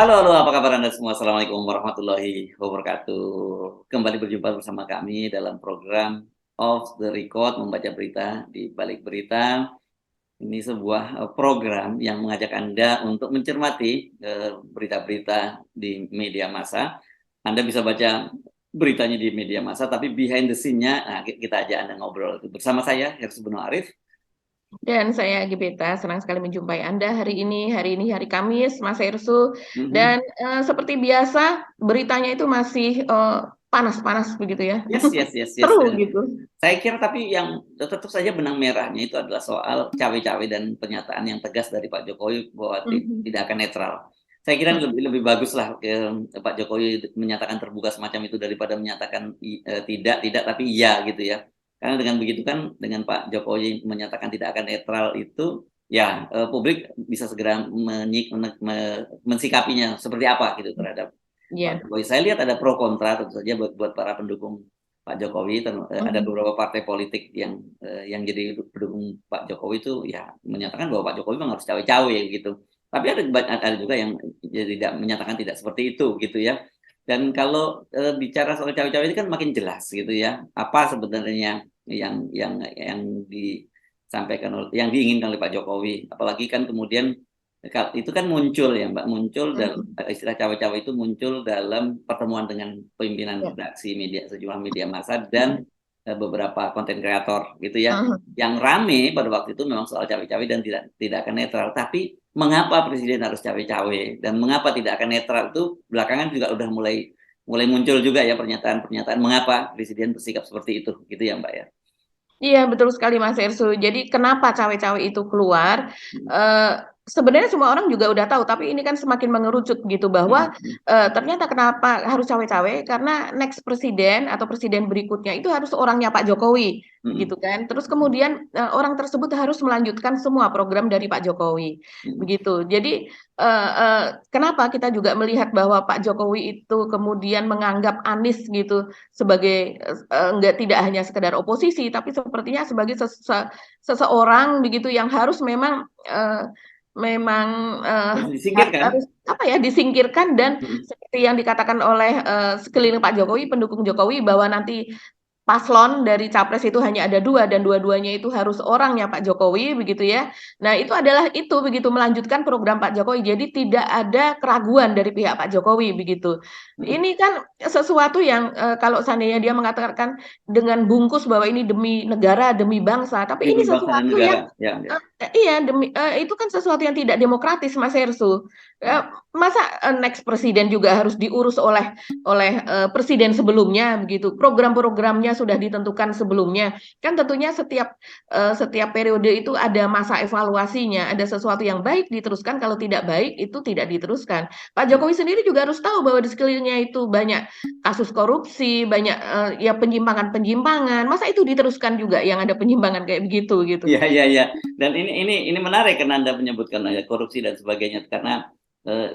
Halo, halo, apa kabar Anda semua? Assalamualaikum warahmatullahi wabarakatuh. Kembali berjumpa bersama kami dalam program Off the Record, membaca berita di balik berita. Ini sebuah program yang mengajak Anda untuk mencermati berita-berita di media massa. Anda bisa baca beritanya di media massa, tapi behind the scene-nya, nah, kita ajak Anda ngobrol. Bersama saya, Hersu Beno Arif. Dan saya Gibeta, senang sekali menjumpai Anda hari ini. Hari ini hari Kamis, Mas Ersu. Mhm. Dan seperti biasa, beritanya itu masih panas-panas begitu ya. Yes, yes, yes, yes. Seru gitu. Saya kira tapi yang tetap saja benang merahnya itu adalah soal cawe-cawe dan pernyataan yang tegas dari Pak Jokowi bahwa Mhm. tidak akan netral. Saya kira Mhm. lebih baguslah Pak Jokowi menyatakan terbuka semacam itu daripada menyatakan tidak tapi iya gitu ya. Karena dengan begitu kan dengan Pak Jokowi menyatakan tidak akan netral itu ya publik bisa segera mensikapinya seperti apa gitu terhadap Pak Iya. Jokowi. Saya lihat ada pro kontra tentu saja buat para pendukung Pak Jokowi, ada Mhm. beberapa partai politik yang jadi pendukung Pak Jokowi itu ya menyatakan bahwa Pak Jokowi memang harus cawe-cawe gitu. Tapi ada juga yang tidak menyatakan tidak seperti itu gitu ya. Dan kalau bicara soal cawe-cawe ini kan makin jelas gitu ya, apa sebenarnya yang disampaikan yang diinginkan oleh Pak Jokowi. Apalagi kan kemudian itu kan muncul ya Mbak, muncul dalam Mhm. istilah cawe-cawe itu muncul dalam pertemuan dengan pimpinan Ya. redaksi sejumlah media massa dan Mhm. beberapa konten kreator gitu ya. Mhm. Yang rame pada waktu itu memang soal cawe-cawe dan tidak akan netral. Tapi mengapa presiden harus cawe-cawe dan mengapa tidak akan netral itu belakangan juga udah mulai mulai muncul juga ya pernyataan-pernyataan mengapa presiden bersikap seperti itu gitu ya Mbak ya. Iya, betul sekali Mas Ersu. Jadi kenapa cawe-cawe itu keluar? Mhm, Eh, Sebenarnya semua orang juga udah tahu, tapi ini kan semakin mengerucut gitu bahwa mhm, ternyata kenapa harus cawe-cawe? Karena next presiden atau presiden berikutnya itu harus orangnya Pak Jokowi, mhm, begitu kan? Terus kemudian orang tersebut harus melanjutkan semua program dari Pak Jokowi, mhm, begitu. Jadi kenapa kita juga melihat bahwa Pak Jokowi itu kemudian menganggap Anies gitu sebagai enggak tidak hanya sekedar oposisi tapi sepertinya sebagai seseorang begitu yang harus memang harus disingkirkan. harus apa ya disingkirkan dan Mhm. seperti yang dikatakan oleh sekeliling Pak Jokowi pendukung Jokowi bahwa nanti paslon dari capres itu hanya ada dua dan dua-duanya itu harus orangnya Pak Jokowi begitu ya. Nah itu adalah itu begitu melanjutkan program Pak Jokowi. Jadi tidak ada keraguan dari pihak Pak Jokowi begitu. Mhm. Ini kan sesuatu yang kalau seandainya dia mengatakan dengan bungkus bahwa ini demi negara, demi bangsa, tapi ini Demi bangsa dan sesuatu negara, yang ya, ya. iya itu kan sesuatu yang tidak demokratis Mas Hersu. Mhm. Masa next presiden juga harus diurus oleh presiden sebelumnya begitu. Program-programnya sudah ditentukan sebelumnya. Kan tentunya setiap periode itu ada masa evaluasinya. Ada sesuatu yang baik diteruskan, kalau tidak baik itu tidak diteruskan. Pak Jokowi sendiri juga harus tahu bahwa di sekelilingnya itu banyak kasus korupsi, banyak ya penyimpangan-penyimpangan. Masa itu diteruskan juga yang ada penyimpangan kayak begitu gitu. Iya, iya, iya. Dan ini menarik karena Anda menyebutkan ya korupsi dan sebagainya karena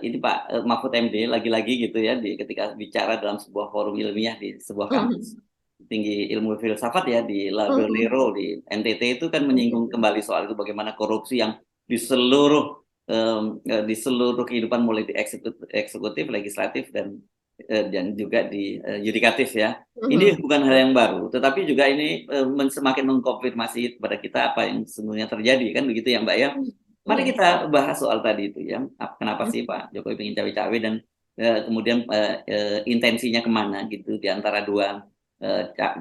ini Pak Mahfud MD lagi-lagi gitu ya ketika bicara dalam sebuah forum ilmiah di sebuah kampus Mhm. tinggi ilmu filsafat ya di Mhm. Ladonero di NTT itu kan menyinggung kembali soal itu bagaimana korupsi yang di seluruh kehidupan mulai di eksekutif, legislatif dan juga di yudikatif ya. Ini Mhm. bukan hal yang baru, tetapi juga ini semakin mengkonfirmasi kepada kita apa yang sesungguhnya terjadi kan begitu ya Mbak ya. Mhm. Mari Iya. kita bahas soal tadi itu ya. Kenapa sih Mhm. Pak Jokowi ingin cawe-cawe dan kemudian intensinya kemana gitu di antara dua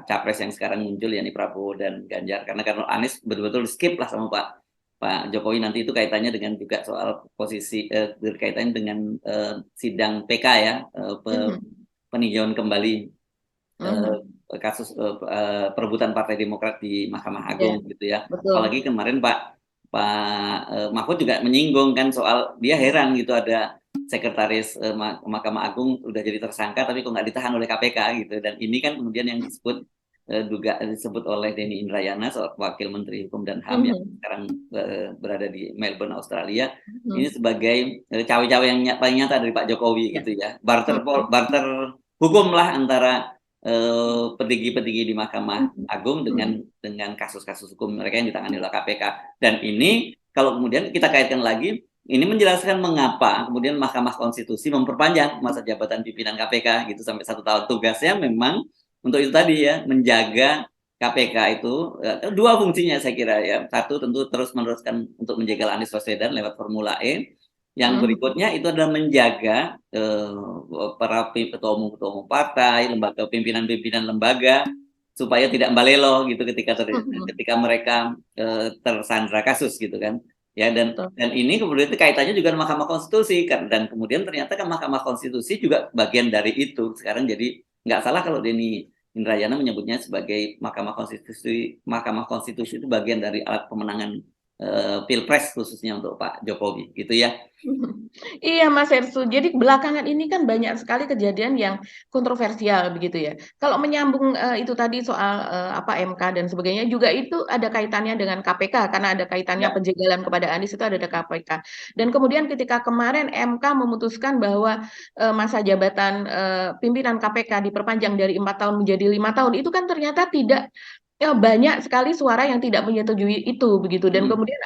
capres yang sekarang muncul yakni Prabowo dan Ganjar. Karena Anies betul-betul skip lah sama Pak Pak Jokowi nanti itu kaitannya dengan juga soal posisi berkaitan dengan sidang PK ya, Mhm. peninjauan kembali eee, Mhm. kasus perebutan Partai Demokrat di Mahkamah Iya, Agung gitu ya. betul. Apalagi kemarin Pak Pak, Mahfud juga menyinggung kan soal dia heran gitu ada sekretaris, Mahkamah Agung udah jadi tersangka tapi kok nggak ditahan oleh KPK gitu dan ini kan kemudian yang disebut oleh Denny Indrayana Wakil Menteri Hukum dan HAM yang Mhm. sekarang, berada di Melbourne, Australia, ini Mhm. sebagai, cawe-cawe yang paling nyata dari Pak Jokowi Iya. gitu ya. Mhm. Barter hukumlah antara petinggi-petinggi di Mahkamah Mhm. Agung Mhm. dengan kasus-kasus hukum mereka yang ditangani oleh KPK. Dan ini kalau kemudian kita kaitkan lagi ini menjelaskan mengapa kemudian Mahkamah Konstitusi memperpanjang masa jabatan pimpinan KPK gitu sampai 1 tahun. Tugasnya memang untuk itu tadi ya, menjaga KPK itu dua fungsinya saya kira ya. Satu tentu terus meneruskan untuk menjaga Anies Baswedan lewat Formula E. Yang berikutnya itu adalah menjaga para ketua umum partai, lembaga pimpinan-pimpinan lembaga supaya tidak balelo gitu ketika mereka tersandra kasus gitu kan. Ya, dan ini kemudian itu kaitannya juga dengan Mahkamah Konstitusi dan kemudian ternyata kan Mahkamah Konstitusi juga bagian dari itu. Sekarang jadi nggak salah kalau Denny Indrayana menyebutnya sebagai Mahkamah Konstitusi. Mahkamah Konstitusi itu bagian dari alat pemenangan Pilpres khususnya untuk Pak Jokowi gitu ya. Iya Mas Hersu, jadi belakangan ini kan banyak sekali kejadian yang kontroversial begitu ya. Kalau menyambung itu tadi soal apa MK dan sebagainya juga itu ada kaitannya dengan KPK karena ada kaitannya penjagalan kepada Anies itu ada KPK. Dan kemudian ketika kemarin MK memutuskan bahwa masa jabatan pimpinan KPK diperpanjang dari 4 tahun menjadi 5 tahun itu kan ternyata tidak banyak sekali suara yang tidak menyetujui itu begitu dan kemudian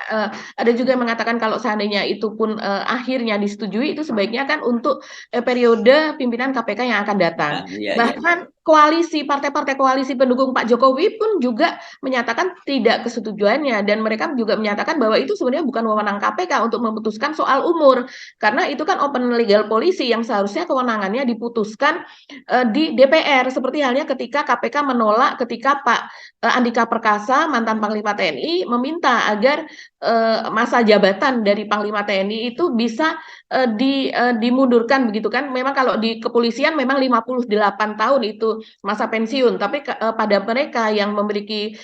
ada juga yang mengatakan kalau seandainya itu pun akhirnya disetujui itu sebaiknya kan untuk periode pimpinan KPK yang akan datang. Bahkan koalisi partai-partai koalisi pendukung Pak Jokowi pun juga menyatakan tidak kesetujuannya dan mereka juga menyatakan bahwa itu sebenarnya bukan wewenang KPK untuk memutuskan soal umur karena itu kan open legal policy yang seharusnya kewenangannya diputuskan di DPR seperti halnya ketika KPK menolak ketika Pak Andika Perkasa, mantan Panglima TNI, meminta agar masa jabatan dari Panglima TNI itu bisa dimundurkan begitu kan. Memang kalau di kepolisian memang 58 tahun itu masa pensiun, tapi pada mereka yang memiliki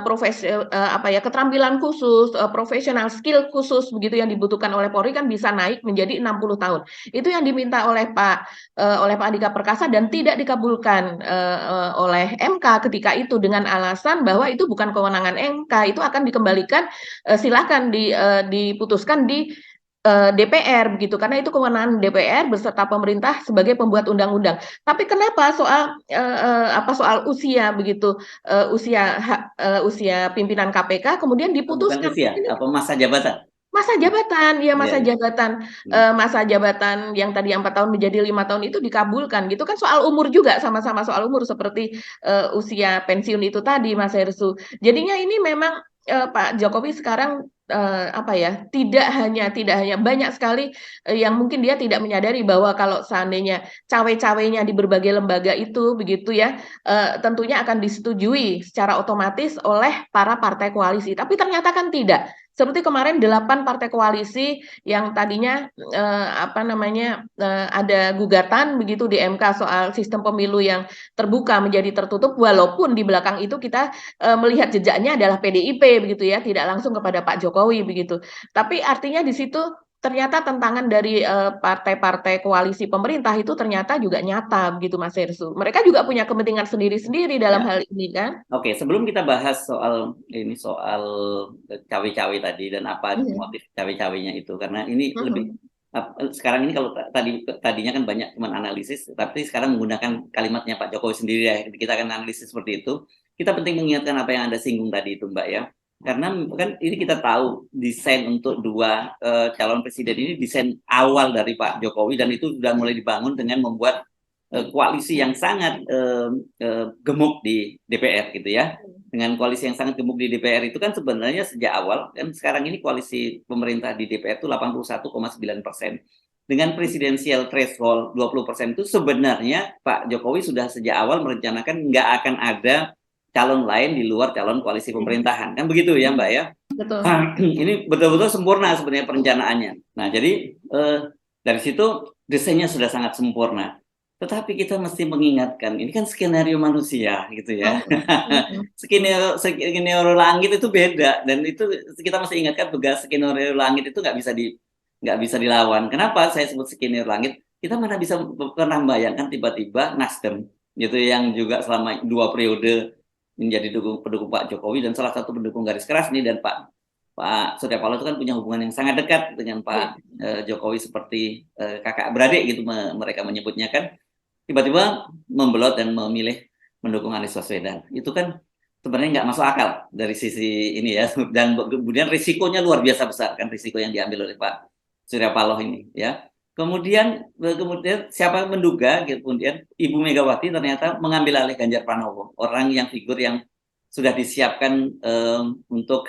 profesi apa ya keterampilan khusus, profesional skill khusus begitu yang dibutuhkan oleh Polri kan bisa naik menjadi 60 tahun. Itu yang diminta oleh Pak Andika Perkasa dan tidak dikabulkan oleh MK ketika itu dengan alasan bahwa itu bukan kewenangan MK, itu akan dikembalikan silakan diputuskan di DPR begitu karena itu kewenangan DPR beserta pemerintah sebagai pembuat undang-undang. Tapi kenapa soal usia begitu usia pimpinan KPK kemudian diputuskan usia, apa masa jabatan? Masa jabatan, ya masa jabatan yang tadi 4 tahun menjadi 5 tahun itu dikabulkan gitu kan soal umur juga sama-sama soal umur seperti usia pensiun itu tadi Mas Hersu. Jadinya ini memang Pak Jokowi sekarang tidak hanya banyak sekali yang mungkin dia tidak menyadari bahwa kalau seandainya cawe-cawenya di berbagai lembaga itu begitu ya tentunya akan disetujui secara otomatis oleh para partai koalisi. Tapi ternyata kan tidak. Seperti kemarin 8 partai koalisi yang tadinya ada gugatan begitu di MK soal sistem pemilu yang terbuka menjadi tertutup walaupun di belakang itu kita melihat jejaknya adalah PDIP begitu ya, tidak langsung kepada Pak Jokowi begitu. Tapi artinya di situ ternyata tantangan dari partai-partai koalisi pemerintah itu ternyata juga nyata begitu Mas Hersu. Mereka juga punya kepentingan sendiri-sendiri dalam hal ini kan. Oke, sebelum kita bahas soal cawe-cawe tadi dan apa motif cawe-cawenya itu karena ini lebih sekarang ini kalau tadinya kan banyak teman analisis tapi sekarang menggunakan kalimatnya Pak Jokowi sendiri ya. Kita akan analisis seperti itu. Kita penting mengingatkan apa yang Anda singgung tadi itu Mbak ya. Karena kan ini kita tahu desain untuk dua calon presiden ini desain awal dari Pak Jokowi dan itu sudah mulai dibangun dengan membuat koalisi yang sangat gemuk di DPR gitu ya. Dengan koalisi yang sangat gemuk di DPR itu kan sebenarnya sejak awal kan sekarang ini koalisi pemerintah di DPR itu 81,9%. Dengan presidensial threshold 20% itu sebenarnya Pak Jokowi sudah sejak awal merencanakan nggak akan ada calon lain di luar calon koalisi pemerintahan. Kan begitu ya Mbak ya? Betul. Nah, ini betul-betul sempurna sebenarnya perencanaannya. Nah, jadi dari situ desainnya sudah sangat sempurna. Tetapi kita mesti mengingatkan, ini kan skenario manusia gitu ya. Skenario langit itu beda dan itu kita mesti ingatkan tugas skenario langit itu nggak bisa dilawan. Kenapa saya sebut skenario langit? Kita mana bisa pernah membayangkan tiba-tiba Nasdem gitu yang juga selama 2 periode menjadi pendukung Pak Jokowi dan salah satu pendukung garis keras nih dan Pak Surya Paloh itu kan punya hubungan yang sangat dekat dengan Pak Jokowi seperti kakak beradik gitu mereka menyebutnya kan tiba-tiba membelot dan memilih mendukung Anies Baswedan itu kan sebenarnya nggak masuk akal dari sisi ini ya dan kemudian risikonya luar biasa besar kan risiko yang diambil oleh Pak Surya Paloh ini ya. Kemudian siapa menduga gitu, kemudian Ibu Megawati ternyata mengambil alih Ganjar Pranowo, orang yang figur yang sudah disiapkan untuk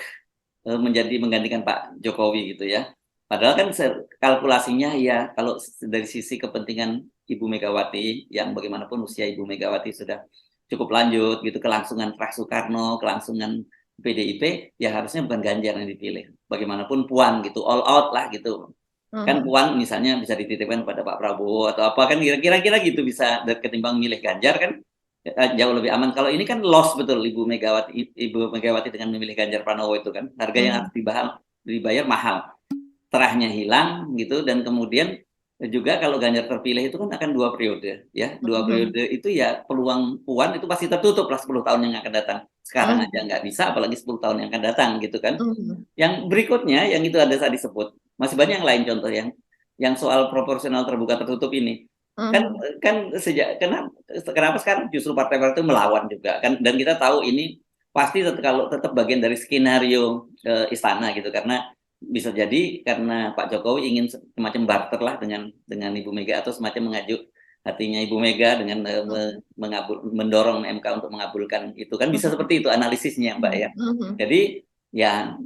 menjadi menggantikan Pak Jokowi gitu ya. Padahal kan kalkulasinya ya kalau dari sisi kepentingan Ibu Megawati yang bagaimanapun usia Ibu Megawati sudah cukup lanjut gitu, kelangsungan Pras Soekarno, kelangsungan PDIP, ya harusnya bukan Ganjar yang dipilih. Bagaimanapun Puan gitu, all out lah gitu. Kan Puan misalnya bisa dititipkan pada Pak Prabowo atau apa kan kira-kira gitu bisa ketimbang milih Ganjar kan jauh lebih aman. Kalau ini kan loss betul Ibu Megawati dengan memilih Ganjar Pranowo itu kan harga yang harus dibayar mahal, terahnya hilang gitu, dan kemudian juga kalau Ganjar terpilih itu kan akan 2 periode ya, 2 periode itu ya peluang Puan itu pasti tertutup lah 10 tahun yang akan datang. Sekarang aja nggak bisa, apalagi 10 tahun yang akan datang gitu kan. Yang berikutnya yang itu ada saat disebut masih banyak yang lain contoh yang soal proporsional terbuka tertutup ini kan sejak kenapa sekarang justru partai-partai itu melawan juga kan, dan kita tahu ini pasti kalau tetap bagian dari skenario istana gitu, karena bisa jadi karena Pak Jokowi ingin semacam barter lah dengan Ibu Mega atau semacam mengajuk hatinya Ibu Mega dengan mendorong MK untuk mengabulkan itu kan, bisa seperti itu analisisnya Mbak ya. Jadi ya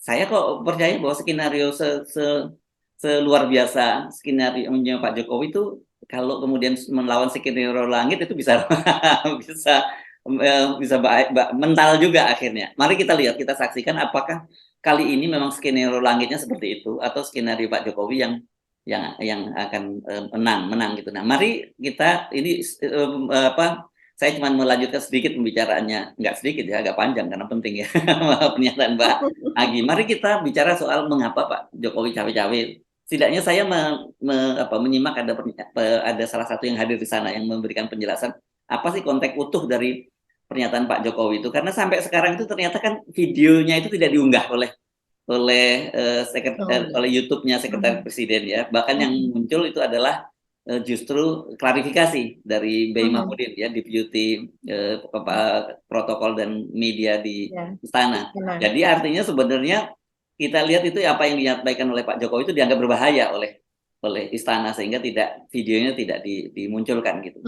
saya kok percaya bahwa skenario seluar biasa skenario Pak Jokowi itu kalau kemudian melawan skenario langit itu bisa bisa mental juga akhirnya. Mari kita lihat, kita saksikan apakah kali ini memang skenario langitnya seperti itu atau skenario Pak Jokowi yang akan menang gitu. Nah, mari kita ini saya cuma melanjutkan sedikit pembicaraannya, nggak sedikit ya, agak panjang karena penting ya pernyataan Mbak Agi. Mari kita bicara soal mengapa Pak Jokowi cawe-cawe. Setidaknya saya menyimak ada salah satu yang hadir di sana yang memberikan penjelasan apa sih konteks utuh dari pernyataan Pak Jokowi itu, karena sampai sekarang itu ternyata kan videonya itu tidak diunggah oleh YouTube-nya Sekretaris Presiden ya. Bahkan yang muncul itu adalah justru klarifikasi dari Bey Mahmudin ya, Deputi protokol dan media di istana. Jadi artinya sebenarnya kita lihat itu apa yang disampaikan oleh Pak Jokowi itu dianggap berbahaya oleh istana sehingga videonya tidak dimunculkan gitu.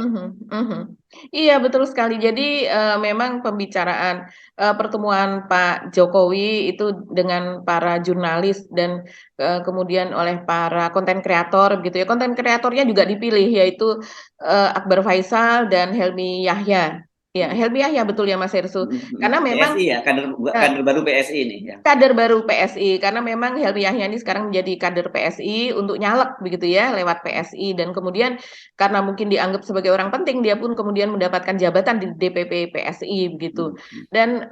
Iya betul sekali. Jadi memang pembicaraan pertemuan Pak Jokowi itu dengan para jurnalis dan kemudian oleh para konten kreator gitu ya. Konten kreatornya juga dipilih yaitu Akbar Faisal dan Helmi Yahya. Ya, Helmi Yahya betul ya Mas Hersu. Karena memang PSI ya, kader baru PSI ini ya. Kader baru PSI, karena memang Helmi Yahya ini sekarang menjadi kader PSI untuk nyalek begitu ya lewat PSI, dan kemudian karena mungkin dianggap sebagai orang penting dia pun kemudian mendapatkan jabatan di DPP PSI begitu. Dan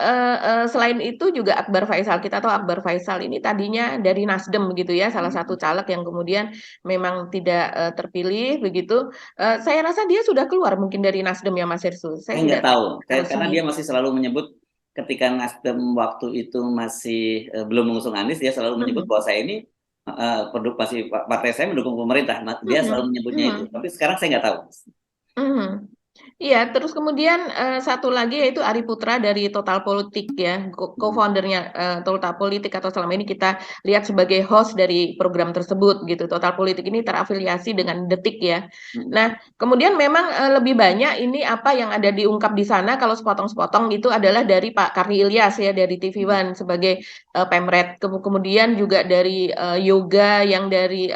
selain itu juga Akbar Faisal, kita tahu Akbar Faisal ini tadinya dari Nasdem begitu ya, salah satu caleg yang kemudian memang tidak terpilih begitu. Saya rasa dia sudah keluar mungkin dari Nasdem ya Mas Hersu. Saya nggak tahu, karena dia masih selalu menyebut ketika Nasdem waktu itu masih belum mengusung Anies, dia selalu menyebut bahwa saya ini partai saya mendukung pemerintah. Dia selalu menyebutnya itu. Tapi sekarang saya nggak tahu. Iya, terus kemudian satu lagi yaitu Ari Putra dari Total Politik ya, co-foundernya Total Politik, atau selama ini kita lihat sebagai host dari program tersebut gitu. Total Politik ini terafiliasi dengan Detik ya. Nah, kemudian memang lebih banyak ini apa yang ada diungkap di sana kalau sepotong-sepotong itu adalah dari Pak Karni Ilyas ya, dari TV One sebagai Pemret. Kemudian juga dari Yoga yang dari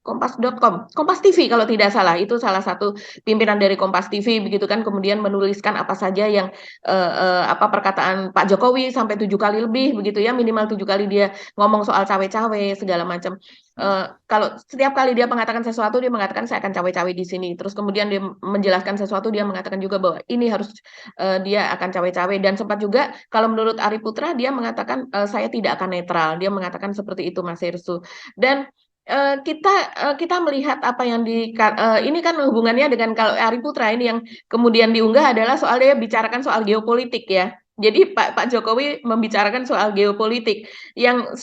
Kompas.com, Kompas TV kalau tidak salah, itu salah satu pimpinan dari Kompas TV begitu kan, kemudian menuliskan apa saja yang perkataan Pak Jokowi sampai 7 kali lebih begitu ya, minimal 7 kali dia ngomong soal cawe-cawe segala macam. Kalau setiap kali dia mengatakan sesuatu, dia mengatakan saya akan cawe-cawe di sini, terus kemudian dia menjelaskan sesuatu, dia mengatakan juga bahwa ini harus dia akan cawe-cawe, dan sempat juga kalau menurut Ari Putra dia mengatakan saya tidak akan netral, dia mengatakan seperti itu Mas Hersu. Dan kita melihat apa yang ini kan hubungannya dengan kalau Ari Putra ini yang kemudian diunggah adalah soal dia bicarakan soal geopolitik ya. Jadi Pak Jokowi membicarakan soal geopolitik yang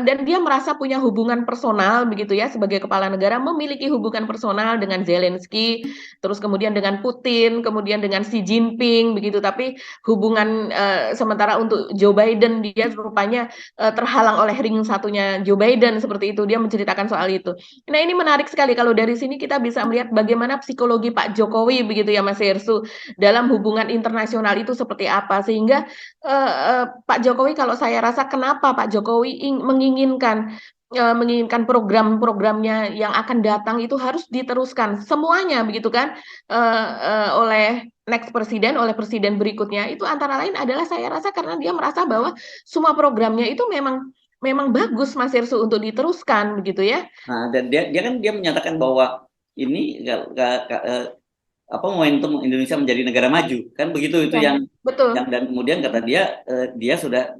dan dia merasa punya hubungan personal begitu ya sebagai kepala negara memiliki hubungan personal dengan Zelensky, terus kemudian dengan Putin, kemudian dengan Xi Jinping begitu. Tapi hubungan sementara untuk Joe Biden dia rupanya terhalang oleh ring satunya Joe Biden seperti itu. Dia menceritakan soal itu. Nah, ini menarik sekali kalau dari sini kita bisa melihat bagaimana psikologi Pak Jokowi begitu ya Mas Hersu dalam hubungan internasional itu seperti apa sehingga Pak Jokowi kalau saya rasa kenapa Pak Jokowi menginginkan program-programnya yang akan datang itu harus diteruskan semuanya begitu kan oleh next presiden oleh presiden berikutnya itu antara lain adalah saya rasa karena dia merasa bahwa semua programnya itu memang bagus Mas Irsu untuk diteruskan begitu ya. Nah, dan dia menyatakan bahwa ini momentum Indonesia menjadi negara maju kan begitu itu Ya, betul. dan kemudian kata dia dia sudah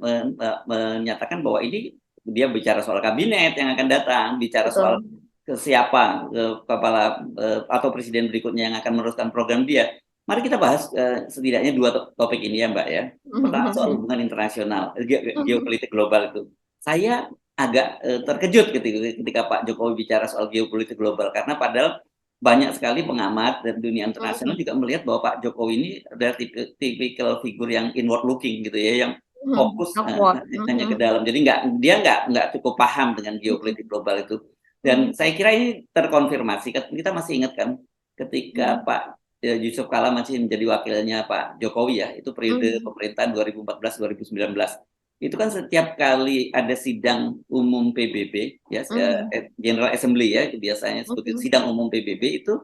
menyatakan bahwa ini dia bicara soal kabinet yang akan datang, bicara soal Betul. siapa kepala atau presiden berikutnya yang akan meneruskan program dia. Mari kita bahas setidaknya dua topik ini ya Mbak ya. Pertama soal hubungan internasional, geopolitik global itu. Saya agak terkejut ketika Pak Jokowi bicara soal geopolitik global karena padahal banyak sekali pengamat dan dunia internasional juga melihat bahwa Pak Jokowi ini adalah tipikal figur yang inward looking gitu ya, yang fokus Awkward. hanya ke dalam. Jadi dia nggak cukup paham dengan geopolitik global itu. Dan saya kira ini terkonfirmasi. Kita masih ingat kan ketika Pak Yusuf Kala masih menjadi wakilnya Pak Jokowi ya, itu periode pemerintahan 2014-2019. Itu kan setiap kali ada sidang umum PBB ya General Assembly ya itu biasanya sebagai sidang umum PBB itu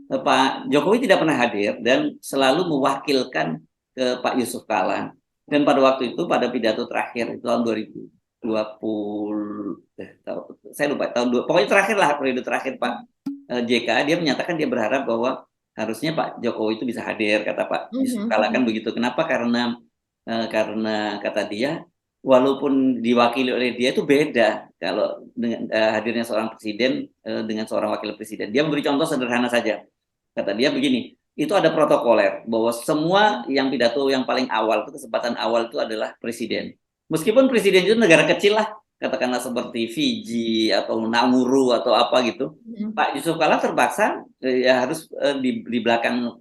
Pak Jokowi tidak pernah hadir dan selalu mewakilkan ke Pak Yusuf Kala. Dan pada waktu itu pada pidato terakhir itu tahun 2020 saya lupa pokoknya terakhir lah periode terakhir Pak JK dia menyatakan dia berharap bahwa harusnya Pak Jokowi itu bisa hadir kata Pak Yusuf Kala kan begitu. Kenapa? Karena kata dia walaupun diwakili oleh dia itu beda kalau dengan hadirnya seorang presiden dengan seorang wakil presiden. Dia memberi contoh sederhana saja. Kata dia begini, itu ada protokoler bahwa semua yang pidato yang paling awal itu kesempatan awal itu adalah presiden. Meskipun presiden itu negara kecil lah, katakanlah seperti Fiji atau Nauru atau apa gitu. Pak Yusuf Kala terpaksa ya harus di belakang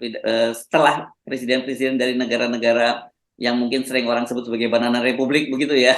setelah presiden-presiden dari negara-negara yang mungkin sering orang sebut sebagai banana republik begitu ya.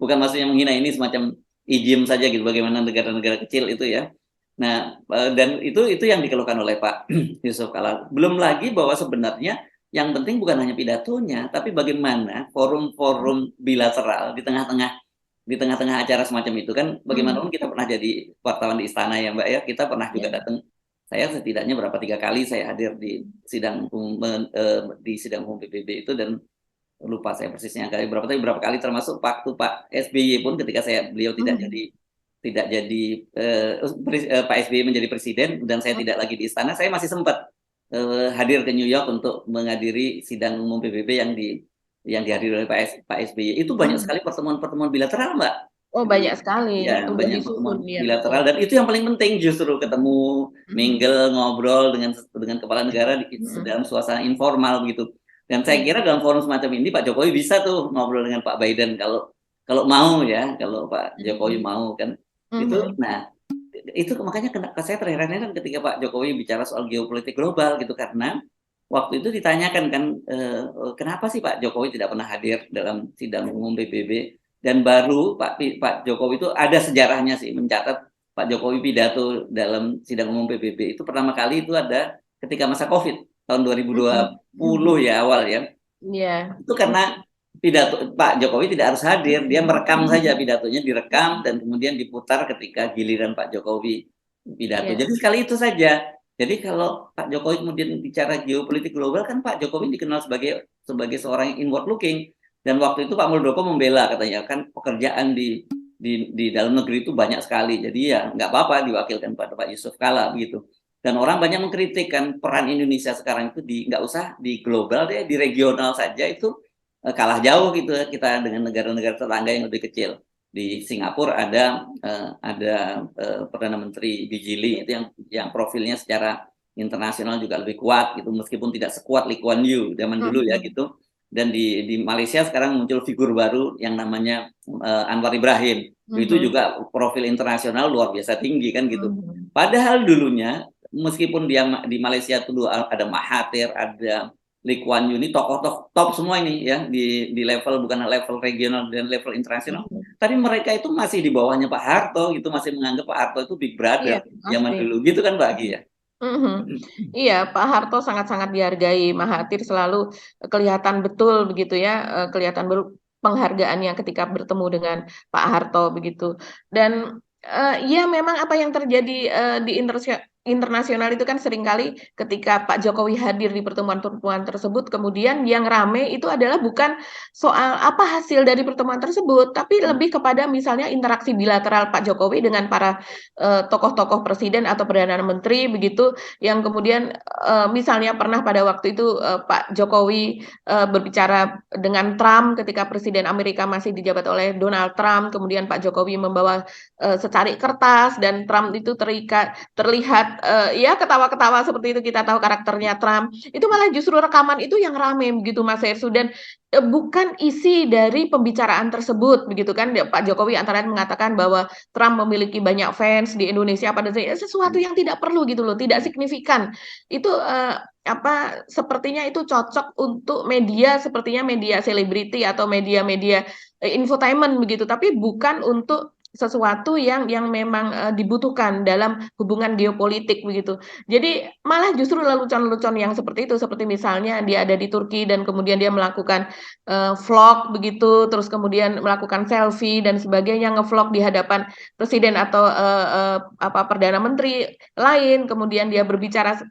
Bukan maksudnya menghina, ini semacam idiom saja gitu bagaimana negara-negara kecil itu ya. Nah, dan itu yang dikeluhkan oleh Pak Yusuf Kala. Belum lagi bahwa sebenarnya yang penting bukan hanya pidatonya, tapi bagaimana forum-forum bilateral di tengah-tengah acara semacam itu kan bagaimanapun kita pernah jadi wartawan di istana ya Mbak ya, kita pernah juga datang. Saya setidaknya 3 kali saya hadir di sidang umum PBB itu dan lupa saya persisnya berapa kali termasuk waktu Pak SBY pun ketika beliau tidak jadi Pak SBY menjadi presiden dan saya tidak lagi di istana, saya masih sempat hadir ke New York untuk menghadiri sidang umum PBB yang dihadiri oleh Pak SBY. Itu banyak sekali pertemuan-pertemuan bilateral Mbak. Oh banyak sekali Ya untuk banyak disusun pertemuan ya betul. bilateral dan itu yang paling penting justru ketemu, mingle, ngobrol dengan kepala negara dalam suasana informal begitu. Dan saya kira dalam forum semacam ini Pak Jokowi bisa tuh ngobrol dengan Pak Biden kalau mau ya, kalau Pak Jokowi mau kan itu. Nah itu makanya saya terheran-heran ketika Pak Jokowi bicara soal geopolitik global gitu karena waktu itu ditanyakan kan kenapa sih Pak Jokowi tidak pernah hadir dalam sidang umum PBB. Dan baru Pak Jokowi itu ada sejarahnya sih mencatat Pak Jokowi pidato dalam sidang umum PBB itu pertama kali itu ada ketika masa COVID tahun 2020 ya awal ya. Iya. Itu karena pidato Pak Jokowi tidak harus hadir, dia merekam saja pidatonya direkam dan kemudian diputar ketika giliran Pak Jokowi pidato. Jadi sekali itu saja. Jadi kalau Pak Jokowi kemudian bicara geopolitik global kan Pak Jokowi dikenal sebagai seorang yang inward looking. Dan waktu itu Pak Muldoko membela katanya kan pekerjaan di dalam negeri itu banyak sekali. Jadi ya nggak apa-apa diwakilkan pada Pak Yusuf Kala begitu. Dan orang banyak mengkritik kan peran Indonesia sekarang itu nggak usah di global deh, di regional saja itu kalah jauh gitu kita dengan negara-negara tetangga yang lebih kecil. Di Singapura ada Perdana Menteri Bijili itu yang profilnya secara internasional juga lebih kuat gitu meskipun tidak sekuat Lee Kuan Yew zaman dulu ya gitu. Dan di Malaysia sekarang muncul figur baru yang namanya Anwar Ibrahim. Itu juga profil internasional luar biasa tinggi kan gitu. Padahal dulunya meskipun dia di Malaysia itu ada Mahathir, ada Lee Kuan Yew, ini tokoh top semua ini ya di level, bukan level regional dan level internasional. Tapi mereka itu masih di bawahnya Pak Harto gitu, masih menganggap Pak Harto itu big brother zaman dulu gitu kan Mbak Agi ya. Iya, Pak Harto sangat-sangat dihargai. Mahathir selalu kelihatan betul begitu ya, kelihatan penghargaannya ketika bertemu dengan Pak Harto begitu. Dan ya memang apa yang terjadi di internasional itu kan seringkali ketika Pak Jokowi hadir di pertemuan-pertemuan tersebut, kemudian yang rame itu adalah bukan soal apa hasil dari pertemuan tersebut, tapi lebih kepada misalnya interaksi bilateral Pak Jokowi dengan para tokoh-tokoh presiden atau perdana menteri begitu, yang kemudian misalnya pernah pada waktu itu Pak Jokowi berbicara dengan Trump ketika presiden Amerika masih dijabat oleh Donald Trump, kemudian Pak Jokowi membawa secari kertas dan Trump itu terlihat ya ketawa-ketawa seperti itu, kita tahu karakternya Trump. Itu malah justru rekaman itu yang rame begitu Mas Hersu, dan bukan isi dari pembicaraan tersebut begitu kan. Pak Jokowi antara lain mengatakan bahwa Trump memiliki banyak fans di Indonesia, pada sesuatu yang tidak perlu gitu loh, tidak signifikan. Itu sepertinya itu cocok untuk media, sepertinya media selebriti atau media-media infotainment begitu, tapi bukan untuk sesuatu yang memang dibutuhkan dalam hubungan geopolitik begitu. Jadi malah justru lelucon-lelucon yang seperti itu, seperti misalnya dia ada di Turki dan kemudian dia melakukan vlog begitu, terus kemudian melakukan selfie dan sebagainya, ngevlog di hadapan presiden atau perdana menteri lain, kemudian dia berbicara,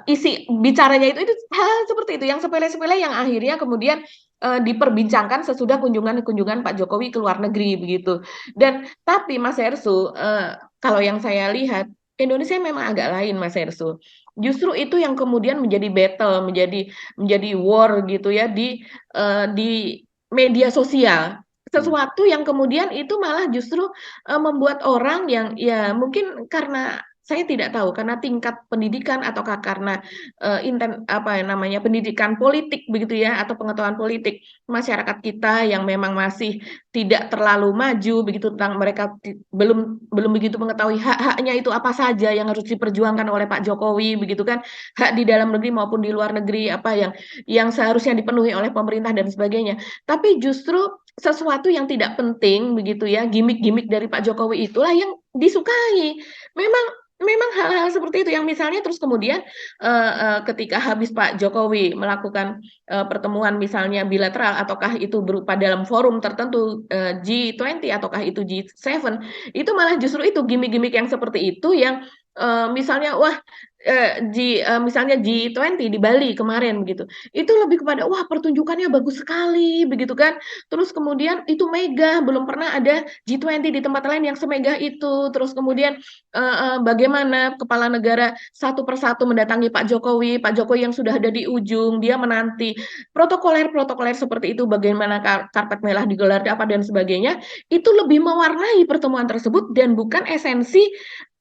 isi bicaranya itu hal seperti itu yang sepele-sepele yang akhirnya kemudian diperbincangkan sesudah kunjungan Pak Jokowi ke luar negeri begitu. Dan tapi Mas Hersu, kalau yang saya lihat Indonesia memang agak lain Mas Hersu. Justru itu yang kemudian menjadi battle, menjadi war gitu ya di media sosial. Sesuatu yang kemudian itu malah justru membuat orang yang ya mungkin karena saya tidak tahu karena tingkat pendidikan ataukah karena pendidikan politik begitu ya, atau pengetahuan politik masyarakat kita yang memang masih tidak terlalu maju begitu, tentang mereka belum begitu mengetahui hak-haknya itu apa saja yang harus diperjuangkan oleh Pak Jokowi begitu kan, hak di dalam negeri maupun di luar negeri, apa yang seharusnya dipenuhi oleh pemerintah dan sebagainya. Tapi justru sesuatu yang tidak penting begitu ya, gimmick-gimmick dari Pak Jokowi itulah yang disukai. Memang hal-hal seperti itu yang misalnya terus kemudian ketika habis Pak Jokowi melakukan pertemuan misalnya bilateral ataukah itu berupa dalam forum tertentu, G20 ataukah itu G7, itu malah justru itu gimmick-gimmick yang seperti itu yang misalnya misalnya G20 di Bali kemarin begitu. Itu lebih kepada wah pertunjukannya bagus sekali begitu kan. Terus kemudian itu megah, belum pernah ada G20 di tempat lain yang semegah itu. Terus kemudian bagaimana kepala negara satu persatu mendatangi Pak Jokowi yang sudah ada di ujung, dia menanti protokoler seperti itu, bagaimana karpet merah digelar apa dan sebagainya, itu lebih mewarnai pertemuan tersebut dan bukan esensi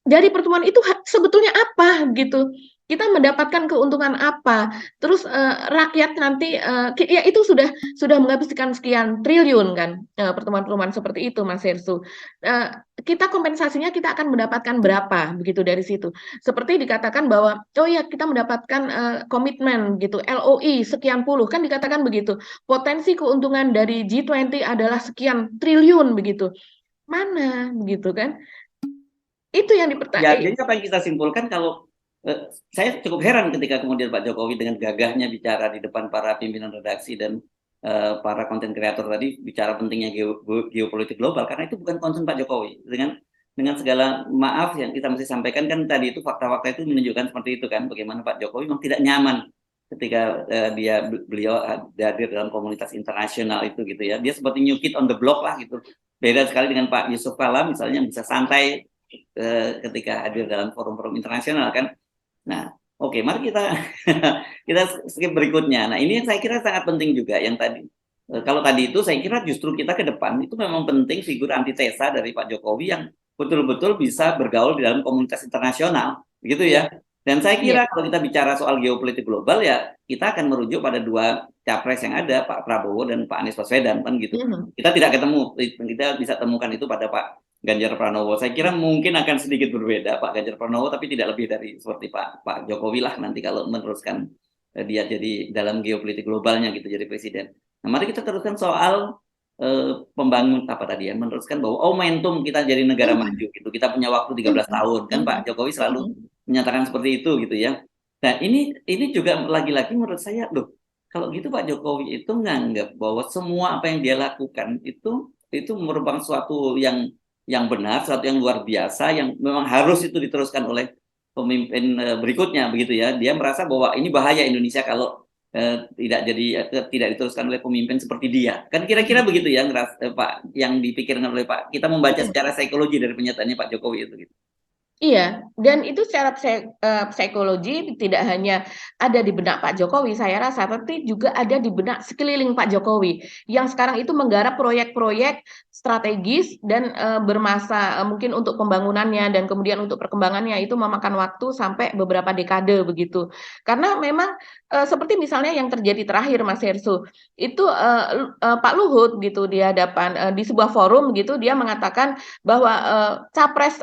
dari pertemuan itu sebetulnya apa gitu. Kita mendapatkan keuntungan apa? Terus rakyat nanti ya itu sudah menghabiskan sekian triliun kan, pertemuan-pertemuan seperti itu Mas Hersu. Kita kompensasinya kita akan mendapatkan berapa begitu dari situ. Seperti dikatakan bahwa oh ya kita mendapatkan komitmen gitu, LOI sekian puluh kan dikatakan begitu. Potensi keuntungan dari G20 adalah sekian triliun begitu. Mana begitu kan? Itu yang Ya, dipertanyakan. jadi apa yang kita simpulkan kalau saya cukup heran ketika kemudian Pak Jokowi dengan gagahnya bicara di depan para pimpinan redaksi dan para konten kreator tadi bicara pentingnya geopolitik global, karena itu bukan concern Pak Jokowi. Dengan segala maaf yang kita mesti sampaikan kan tadi itu fakta-fakta itu menunjukkan seperti itu kan, bagaimana Pak Jokowi memang tidak nyaman ketika beliau hadir dalam komunitas internasional itu gitu ya. Dia seperti new kid on the block lah gitu. Beda sekali dengan Pak Yusuf Kala misalnya, bisa santai ketika hadir dalam forum-forum internasional kan. Nah, oke, mari kita kita skip berikutnya. Nah, ini yang saya kira sangat penting juga yang tadi. Kalau tadi itu saya kira justru kita ke depan itu memang penting figur antitesa dari Pak Jokowi yang betul-betul bisa bergaul di dalam komunitas internasional, begitu ya. Dan saya Iya. kira kalau kita bicara soal geopolitik global ya kita akan merujuk pada dua capres yang ada, Pak Prabowo dan Pak Anies Baswedan kan gitu. Mhm. Kita tidak ketemu, kita bisa temukan itu pada Pak Ganjar Pranowo. Saya kira mungkin akan sedikit berbeda Pak Ganjar Pranowo, tapi tidak lebih dari seperti Pak Jokowi lah nanti kalau meneruskan dia jadi dalam geopolitik globalnya gitu jadi presiden. Nah, mari kita teruskan soal pembangun apa tadi ya, meneruskan bahwa momentum kita jadi negara Mhm. maju gitu. Kita punya waktu 13 Mhm. tahun kan Pak Mhm. Jokowi selalu Mhm. menyatakan seperti itu gitu ya. Nah, ini juga lagi-lagi menurut saya, loh, kalau gitu Pak Jokowi itu nganggap bahwa semua apa yang dia lakukan itu merupakan suatu yang benar, suatu yang luar biasa, yang memang harus itu diteruskan oleh pemimpin berikutnya begitu ya. Dia merasa bahwa ini bahaya Indonesia kalau tidak diteruskan oleh pemimpin seperti dia. Kan kira-kira Mhm. begitu ya, Pak, yang dipikirkan oleh Pak. Kita membaca Mhm. secara psikologi dari pernyataannya Pak Jokowi itu gitu. Iya, dan itu secara psikologi tidak hanya ada di benak Pak Jokowi saya rasa, tapi juga ada di benak sekeliling Pak Jokowi, yang sekarang itu menggarap proyek-proyek strategis dan, bermasa mungkin untuk pembangunannya dan kemudian untuk perkembangannya itu memakan waktu sampai beberapa dekade begitu. Karena memang, seperti misalnya yang terjadi terakhir Mas Hersu, itu, Pak Luhut gitu di hadapan di sebuah forum gitu dia mengatakan bahwa,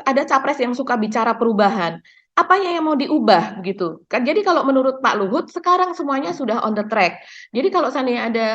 ada capres yang suka bicara perubahan, apanya yang mau diubah begitu kan. Jadi kalau menurut Pak Luhut sekarang semuanya sudah on the track. Jadi kalau seandainya ada,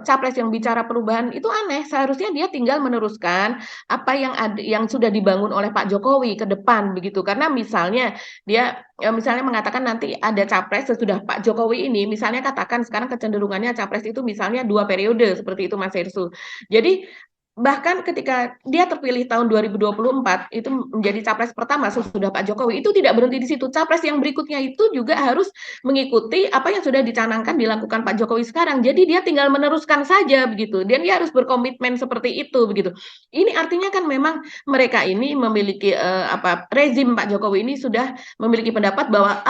capres yang bicara perubahan itu aneh, seharusnya dia tinggal meneruskan apa yang sudah dibangun oleh Pak Jokowi ke depan begitu. Karena misalnya dia, misalnya mengatakan nanti ada capres sesudah Pak Jokowi ini, misalnya katakan sekarang kecenderungannya capres itu misalnya 2 periode seperti itu Mas Hersu. Jadi bahkan ketika dia terpilih tahun 2024 itu menjadi capres pertama sesudah Pak Jokowi, itu tidak berhenti di situ. Capres yang berikutnya itu juga harus mengikuti apa yang sudah dicanangkan dilakukan Pak Jokowi sekarang. Jadi dia tinggal meneruskan saja begitu. Dan dia harus berkomitmen seperti itu begitu. Ini artinya kan memang mereka ini memiliki rezim Pak Jokowi ini sudah memiliki pendapat bahwa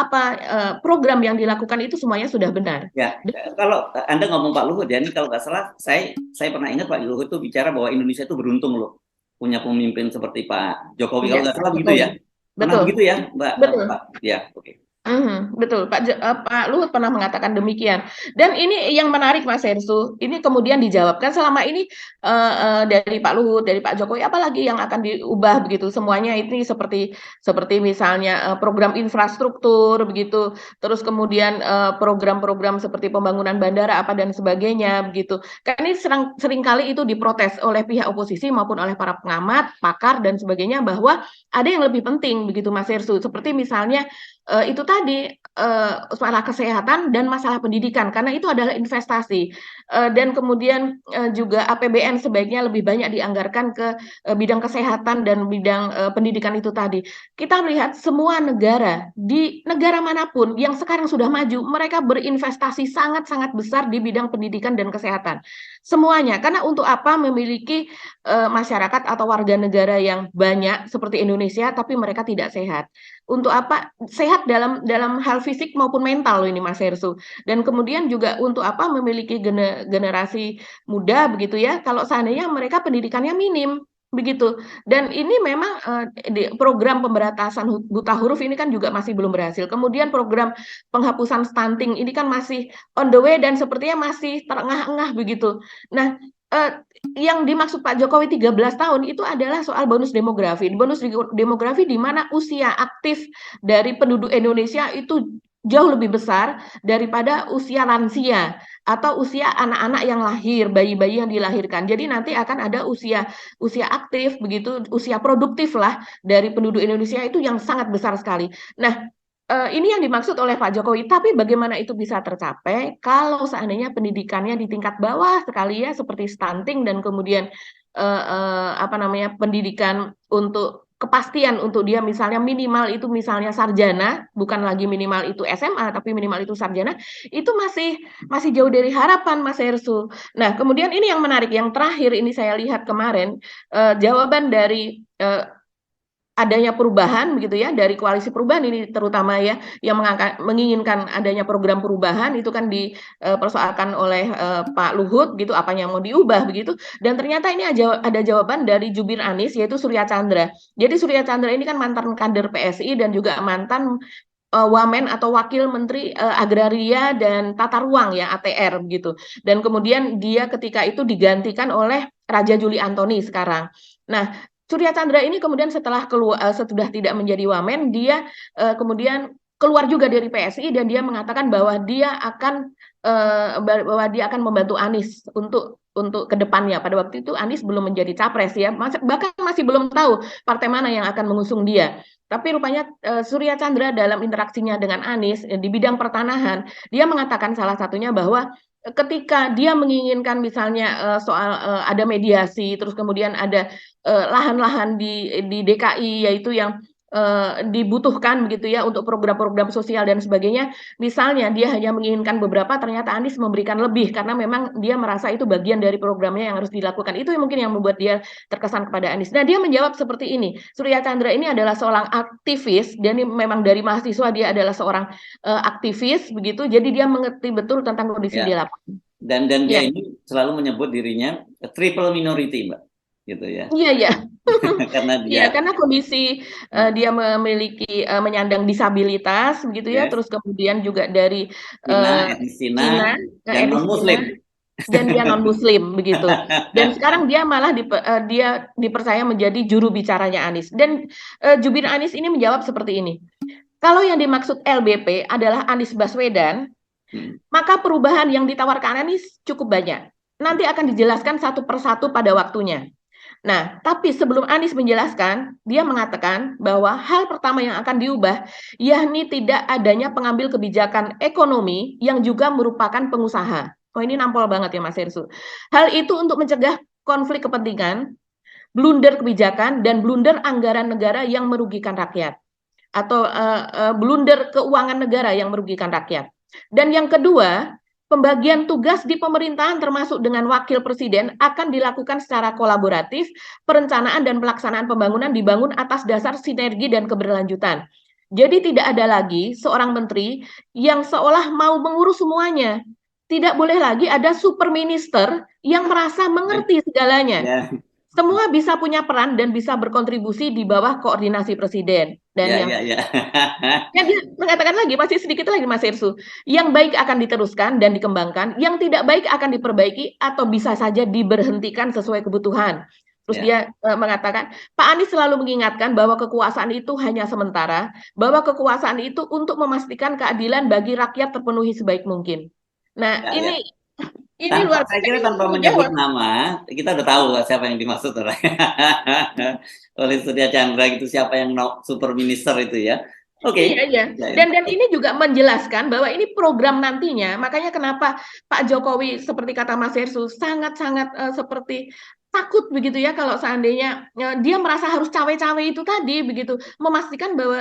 program yang dilakukan itu semuanya sudah benar. Ya, kalau Anda ngomong Pak Luhut ya, ini kalau nggak salah, saya pernah ingat Pak Luhut itu bicara bahwa Indonesia itu beruntung loh, punya pemimpin seperti Pak Jokowi. Iya, Kalau nggak Pak salah begitu ya, Jokowi. pernah Betul. begitu ya, Mbak, Betul. Pak? Ya, oke. Betul, Pak Luhut pernah mengatakan demikian. Dan ini yang menarik Mas Hersu, ini kemudian dijawab, kan selama ini, dari Pak Luhut, dari Pak Jokowi, apalagi yang akan diubah begitu, semuanya ini seperti seperti misalnya, program infrastruktur begitu, terus kemudian, program-program seperti pembangunan bandara apa dan sebagainya begitu. Kan ini seringkali itu diprotes oleh pihak oposisi maupun oleh para pengamat, pakar dan sebagainya bahwa ada yang lebih penting begitu Mas Hersu, seperti misalnya itu tadi, masalah kesehatan dan masalah pendidikan, karena itu adalah investasi, dan kemudian, juga APBN sebaiknya lebih banyak dianggarkan ke, bidang kesehatan dan bidang, pendidikan itu tadi. Kita melihat semua negara, di negara manapun yang sekarang sudah maju, mereka berinvestasi sangat-sangat besar di bidang pendidikan dan kesehatan. Semuanya, karena untuk apa memiliki, masyarakat atau warga negara yang banyak seperti Indonesia, tapi mereka tidak sehat. Untuk apa? Sehat dalam hal fisik maupun mental loh ini Mas Hersu. Dan kemudian juga untuk apa memiliki generasi muda begitu ya, kalau seandainya mereka pendidikannya minim, begitu. Dan ini memang, program pemberantasan buta huruf ini kan juga masih belum berhasil. Kemudian program penghapusan stunting ini kan masih on the way dan sepertinya masih terengah-engah begitu. Nah, yang dimaksud Pak Jokowi 13 tahun itu adalah soal bonus demografi. Bonus demografi di mana usia aktif dari penduduk Indonesia itu jauh lebih besar daripada usia lansia atau usia anak-anak yang lahir, bayi-bayi yang dilahirkan. Jadi nanti akan ada usia usia aktif begitu, usia produktif lah dari penduduk Indonesia itu yang sangat besar sekali. Nah, ini yang dimaksud oleh Pak Jokowi, tapi bagaimana itu bisa tercapai kalau seandainya pendidikannya di tingkat bawah sekali ya, seperti stunting dan kemudian, apa namanya, pendidikan untuk kepastian untuk dia misalnya minimal itu misalnya sarjana, bukan lagi minimal itu SMA, tapi minimal itu sarjana, itu masih masih jauh dari harapan Mas Hersu. Nah, kemudian ini yang menarik, yang terakhir ini saya lihat kemarin, jawaban dari, adanya perubahan begitu ya, dari koalisi perubahan ini terutama ya, yang menginginkan adanya program perubahan itu kan dipersoalkan oleh, Pak Luhut gitu, apanya yang mau diubah begitu, dan ternyata ini ada jawaban dari jubir Anies yaitu Surya Chandra. Jadi Surya Chandra ini kan mantan kader PSI dan juga mantan Wamen atau Wakil Menteri Agraria dan Tata Ruang ya ATR begitu. Dan kemudian dia ketika itu digantikan oleh Raja Juli Antoni sekarang. Nah, Surya Chandra ini kemudian setelah sudah tidak menjadi Wamen, dia kemudian keluar juga dari PSI dan dia mengatakan bahwa dia akan membantu Anies untuk kedepannya. Pada waktu itu Anies belum menjadi capres ya, bahkan masih belum tahu partai mana yang akan mengusung dia. Tapi rupanya Surya Chandra dalam interaksinya dengan Anies di bidang pertanahan, dia mengatakan salah satunya bahwa ketika dia menginginkan misalnya soal ada mediasi, terus kemudian ada lahan-lahan di DKI yaitu yang dibutuhkan begitu ya untuk program-program sosial dan sebagainya. Misalnya dia hanya menginginkan beberapa, ternyata Anies memberikan lebih karena memang dia merasa itu bagian dari programnya yang harus dilakukan. Itu yang mungkin yang membuat dia terkesan kepada Anies. Nah, dia menjawab seperti ini. Surya Chandra ini adalah seorang aktivis, dan ini memang dari mahasiswa dia adalah seorang aktivis begitu. Jadi dia mengerti betul tentang kondisi di Ya. lapangan. Dan dia Ya, ini selalu menyebut dirinya triple minority, Mbak, gitu ya. iya, iya. Karena Iya, dia karena kondisi dia memiliki menyandang disabilitas begitu ya, yes, terus kemudian juga dari Cina, eh, etnis Cina, Cina, dan etnis Cina, non-Muslim. dan dia non Muslim begitu. Dan sekarang dia malah dia dipercaya menjadi juru bicaranya Anies. Dan jubir Anies ini menjawab seperti ini. Kalau yang dimaksud LBP adalah Anies Baswedan, Hmm. maka perubahan yang ditawarkan Anies cukup banyak. Nanti akan dijelaskan satu persatu pada waktunya. Nah, tapi sebelum Anies menjelaskan, dia mengatakan bahwa hal pertama yang akan diubah, yakni tidak adanya pengambil kebijakan ekonomi yang juga merupakan pengusaha. Oh, ini nampol banget ya Mas Hersu. Hal itu untuk mencegah konflik kepentingan, blunder kebijakan, dan blunder anggaran negara yang merugikan rakyat. Atau blunder keuangan negara yang merugikan rakyat. Dan yang kedua, pembagian tugas di pemerintahan termasuk dengan wakil presiden akan dilakukan secara kolaboratif, perencanaan dan pelaksanaan pembangunan dibangun atas dasar sinergi dan keberlanjutan. Jadi tidak ada lagi seorang menteri yang seolah mau mengurus semuanya. Tidak boleh lagi ada super minister yang merasa mengerti segalanya. Ya, Semua bisa punya peran dan bisa berkontribusi di bawah koordinasi presiden. Dan ya, yang ya, ya. yang dia mengatakan lagi, masih sedikit lagi Mas Irsu, yang baik akan diteruskan dan dikembangkan, yang tidak baik akan diperbaiki atau bisa saja diberhentikan sesuai kebutuhan. Terus Ya, dia mengatakan, Pak Anies selalu mengingatkan bahwa kekuasaan itu hanya sementara, bahwa kekuasaan itu untuk memastikan keadilan bagi rakyat terpenuhi sebaik mungkin. Nah, ya, ya. ini luar Saya biasa. kira Ini tanpa menyebut menjawab. nama, kita udah tahu lah siapa yang dimaksud oleh Surya Chandra itu, siapa yang super minister itu ya. Iya, Oke. iya. Ya, ya. Dan ini juga menjelaskan bahwa ini program nantinya. Makanya kenapa Pak Jokowi seperti kata Mas Hersu sangat-sangat seperti takut begitu ya kalau seandainya dia merasa harus cawe-cawe itu tadi begitu, memastikan bahwa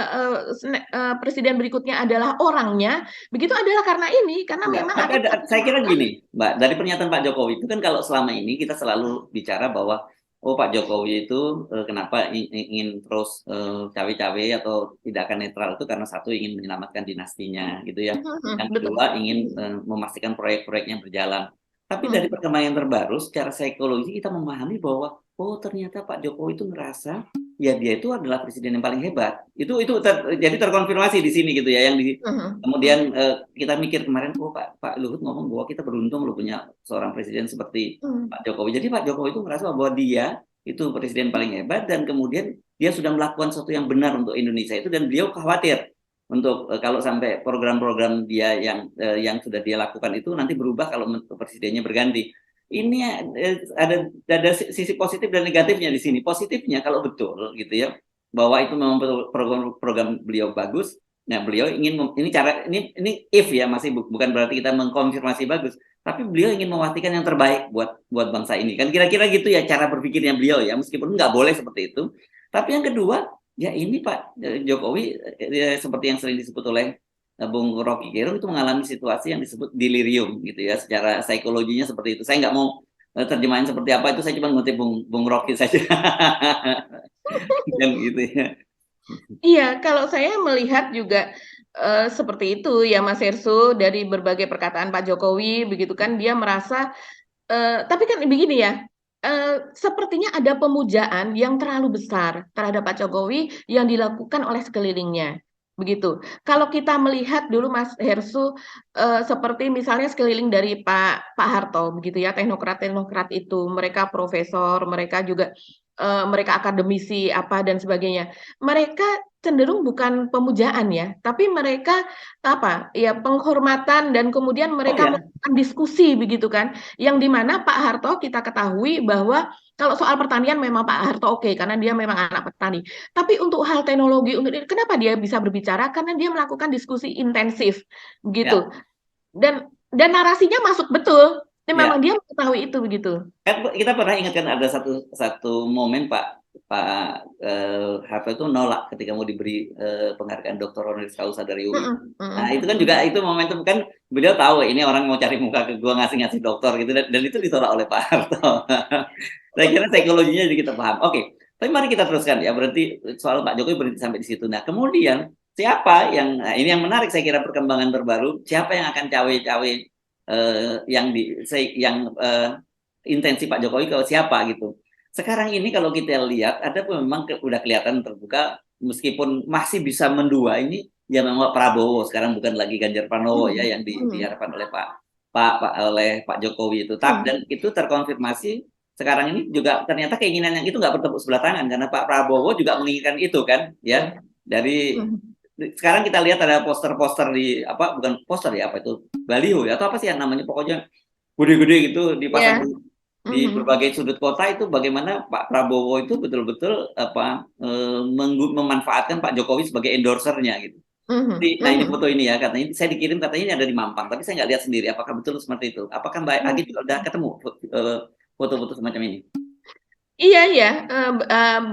presiden berikutnya adalah orangnya. Begitu adalah karena ini, karena Enggak, memang tapi akan saya kira gini, Mbak, dari pernyataan Pak Jokowi itu kan, kalau selama ini kita selalu bicara bahwa oh, Pak Jokowi itu kenapa ingin terus cawe-cawe atau tidak akan netral, itu karena satu, ingin menyelamatkan dinastinya gitu ya. Yang betul. kedua, ingin memastikan proyek-proyeknya berjalan. Tapi dari Hmm. perkembangan terbaru secara psikologi kita memahami bahwa oh, ternyata Pak Jokowi itu ngerasa ya dia itu adalah presiden yang paling hebat. Jadi terkonfirmasi di sini gitu ya, yang di kemudian kita mikir kemarin, oh Pak Luhut ngomong bahwa kita beruntung loh punya seorang presiden seperti Pak Jokowi. Jadi Pak Jokowi itu merasa bahwa dia itu presiden paling hebat, dan kemudian dia sudah melakukan sesuatu yang benar untuk Indonesia itu, dan beliau khawatir untuk kalau sampai program-program dia yang sudah dia lakukan itu nanti berubah kalau presidennya berganti. Ini ada sisi positif dan negatifnya di sini. Positifnya kalau betul gitu ya, bahwa itu memang program beliau bagus. Nah, beliau ingin ini if ya, masih bukan berarti kita mengkonfirmasi bagus, tapi beliau ingin memastikan yang terbaik buat bangsa ini. Kan kira-kira gitu ya cara berpikirnya beliau ya, meskipun nggak boleh seperti itu. Tapi yang kedua, ya ini Pak Jokowi seperti yang sering disebut oleh Bung Rocky Gerung, itu mengalami situasi yang disebut delirium gitu ya, secara psikologinya seperti itu. Saya nggak mau terjemahin seperti apa itu, saya cuma ngutip Bung Rocky saja. Kan gitu ya. Iya, kalau saya melihat juga seperti itu ya Mas Hersu, dari berbagai perkataan Pak Jokowi begitu kan, dia merasa tapi kan begini ya, sepertinya ada pemujaan yang terlalu besar terhadap Pak Jokowi yang dilakukan oleh sekelilingnya. begitu. Kalau kita melihat dulu Mas Hersu, seperti misalnya sekeliling dari Pak Harto begitu ya, teknokrat-teknokrat itu, mereka profesor, mereka juga, mereka akademisi apa dan sebagainya. Mereka cenderung bukan pemujaan ya, tapi mereka apa, ya penghormatan dan kemudian Oh mereka ya, melakukan diskusi begitu kan, yang di mana Pak Harto kita ketahui bahwa kalau soal pertanian memang Pak Harto oke, karena dia memang anak petani. Tapi untuk hal teknologi, untuk kenapa dia bisa berbicara? Karena dia melakukan diskusi intensif, begitu. ya, Dan narasinya masuk betul. Dan memang ya. dia mengetahui itu begitu. Kan kita pernah ingatkan ada satu satu momen Pak Harto itu nolak ketika mau diberi penghargaan doktor honoris causa dari UI. Mm-mm, Nah mm-mm, itu kan juga mm-mm. itu momentum kan beliau tahu ini orang mau cari muka ke gua ngasih doktor gitu dan itu ditolak oleh Pak Harto. Saya kira psikologinya jadi kita paham. Oke, tapi mari kita teruskan ya. Berarti soal Pak Jokowi berhenti sampai di situ. Nah kemudian siapa yang nah ini yang menarik saya kira perkembangan terbaru. Siapa yang akan cawe-cawe yang intensi Pak Jokowi ke siapa gitu. Sekarang ini kalau kita lihat ada memang udah kelihatan terbuka meskipun masih bisa mendua ini ya memang Pak Prabowo sekarang bukan lagi Ganjar Pranowo ya Mm, yang mm, diharapkan oleh Pak Jokowi itu. mm, Dan itu terkonfirmasi sekarang ini juga ternyata keinginan yang itu nggak bertepuk sebelah tangan karena Pak Prabowo juga menginginkan itu kan ya ya. dari Mm. sekarang kita lihat ada poster-poster di apa bukan poster ya apa itu baliho ya atau apa sih yang namanya pokoknya gede-gede gitu dipasang Ya. di Mhm. berbagai sudut kota itu bagaimana Pak Prabowo itu betul-betul memanfaatkan Pak Jokowi sebagai endorsernya gitu. Mhm. Nah ini Mhm. foto ini ya katanya saya dikirim katanya ini ada di Mampang tapi saya nggak lihat sendiri apakah betul seperti itu. Apakah Mbak Agi juga udah ketemu foto-foto semacam ini? Iya iya,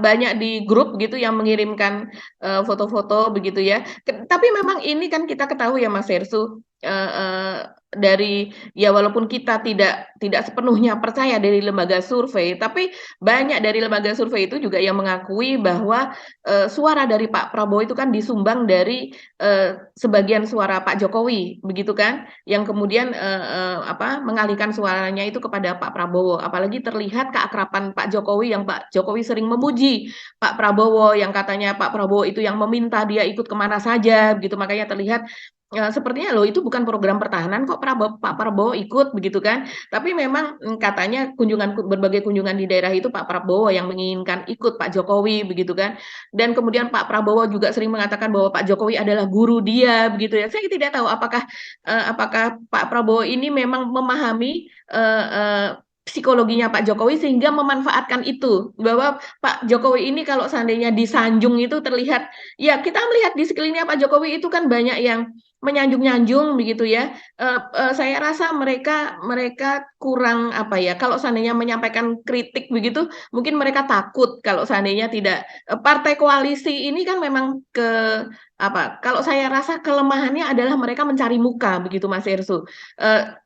banyak di grup gitu yang mengirimkan, foto-foto begitu ya. Tapi memang ini kan kita ketahui ya Mas Hersu, dari ya walaupun kita tidak sepenuhnya percaya dari lembaga survei, tapi banyak dari lembaga survei itu juga yang mengakui bahwa, suara dari Pak Prabowo itu kan disumbang dari, sebagian suara Pak Jokowi, begitu kan? Yang kemudian, apa, mengalihkan suaranya itu kepada Pak Prabowo. Apalagi terlihat keakraban Pak Jokowi yang Pak Jokowi sering memuji Pak Prabowo, yang katanya Pak Prabowo itu yang meminta dia ikut kemana saja, begitu. Makanya terlihat, sepertinya loh itu bukan program pertahanan kok Pak Prabowo ikut, begitu kan. Tapi memang, katanya berbagai kunjungan di daerah itu Pak Prabowo yang menginginkan ikut Pak Jokowi, begitu kan. Dan kemudian Pak Prabowo juga sering mengatakan bahwa Pak Jokowi adalah guru dia, begitu ya. Saya tidak tahu apakah Pak Prabowo ini memang memahami, psikologinya Pak Jokowi sehingga memanfaatkan itu, bahwa Pak Jokowi ini kalau seandainya disanjung itu terlihat ya kita melihat di sekelilingnya Pak Jokowi itu kan banyak yang menyanjung-nyanjung begitu ya, saya rasa mereka mereka kurang apa ya, kalau seandainya menyampaikan kritik begitu, mungkin mereka takut kalau seandainya tidak partai koalisi ini kan memang apa, kalau saya rasa kelemahannya adalah mereka mencari muka begitu Mas Hersu. Eee,